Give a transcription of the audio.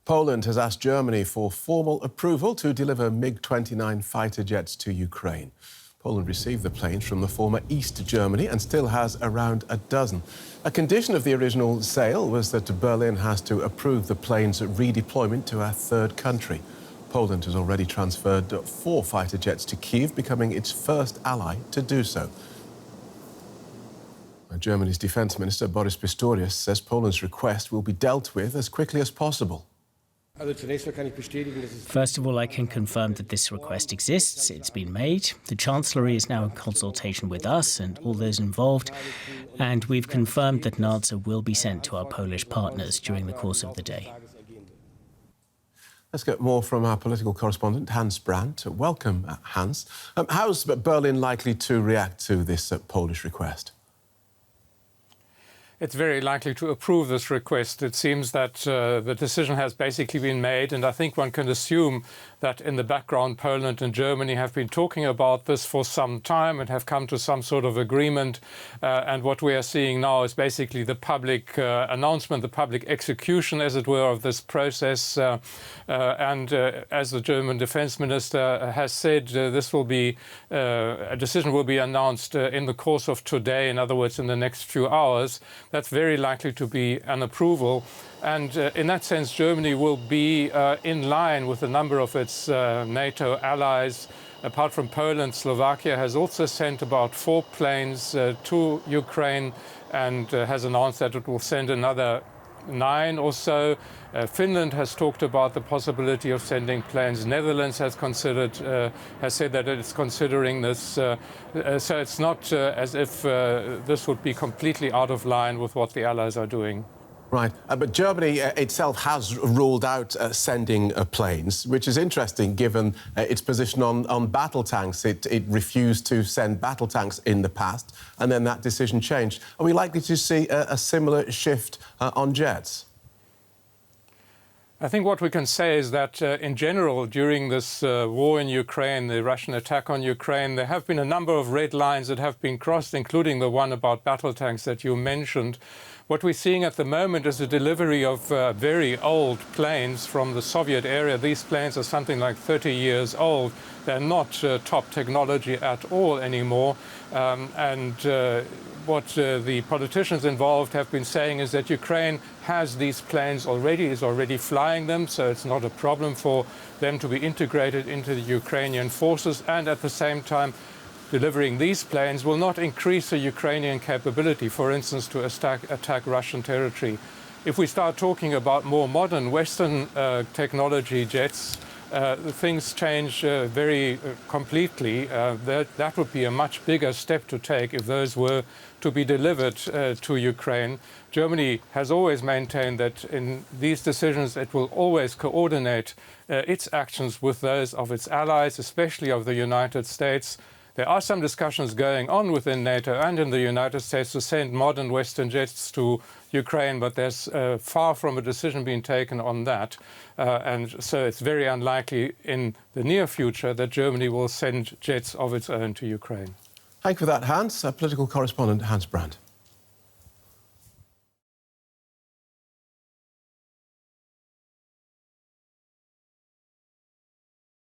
Poland has asked Germany for formal approval to deliver MiG-29 fighter jets to Ukraine. Poland received the planes from the former East Germany and still has around a dozen. A condition of the original sale was that Berlin has to approve the planes' redeployment to a third country. Poland has already transferred 4 fighter jets to Kyiv, becoming its first ally to do so. Germany's Defence Minister Boris Pistorius says Poland's request will be dealt with as quickly as possible. First of all, I can confirm that this request exists. It's been made. The Chancellery is now in consultation with us and all those involved, and we've confirmed that an answer will be sent to our Polish partners during the course of the day. Let's get more from our political correspondent, Hans Brandt. Welcome, Hans. How's Berlin likely to react to this Polish request? It's very likely to approve this request. It seems that the decision has basically been made, and I think one can assume that in the background Poland and Germany have been talking about this for some time and have come to some sort of agreement. And what we are seeing now is basically the public announcement, the public execution, as it were, of this process. As the German Defence Minister has said, this will be a decision will be announced in the course of today, in other words, in the next few hours. That's very likely to be an approval. And in that sense, Germany will be in line with a number of its NATO allies. Apart from Poland, Slovakia has also sent about 4 planes to Ukraine and has announced that it will send another 9 or so. Finland has talked about the possibility of sending planes. Netherlands has said that it's considering this. So it's not as if this would be completely out of line with what the Allies are doing. Right, but Germany itself has ruled out sending planes, which is interesting given its position on battle tanks. It refused to send battle tanks in the past, and then that decision changed. Are we likely to see a similar shift on jets? I think what we can say is that, in general, during this war in Ukraine, the Russian attack on Ukraine, there have been a number of red lines that have been crossed, including the one about battle tanks that you mentioned. What we're seeing at the moment is a delivery of very old planes from the Soviet era. These planes are something like 30 years old. They're not top technology at all anymore. What the politicians involved have been saying is that Ukraine has these planes already, is already flying them, so it's not a problem for them to be integrated into the Ukrainian forces, and at the same time delivering these planes will not increase the Ukrainian capability, for instance, to attack Russian territory. If we start talking about more modern Western technology jets, things change very completely. That would be a much bigger step to take if those were to be delivered to Ukraine. Germany has always maintained that in these decisions it will always coordinate its actions with those of its allies, especially of the United States. There are some discussions going on within NATO and in the United States to send modern Western jets to Ukraine, but there's far from a decision being taken on that. And so it's very unlikely in the near future that Germany will send jets of its own to Ukraine. Thank you for that, Hans. Political correspondent Hans Brandt.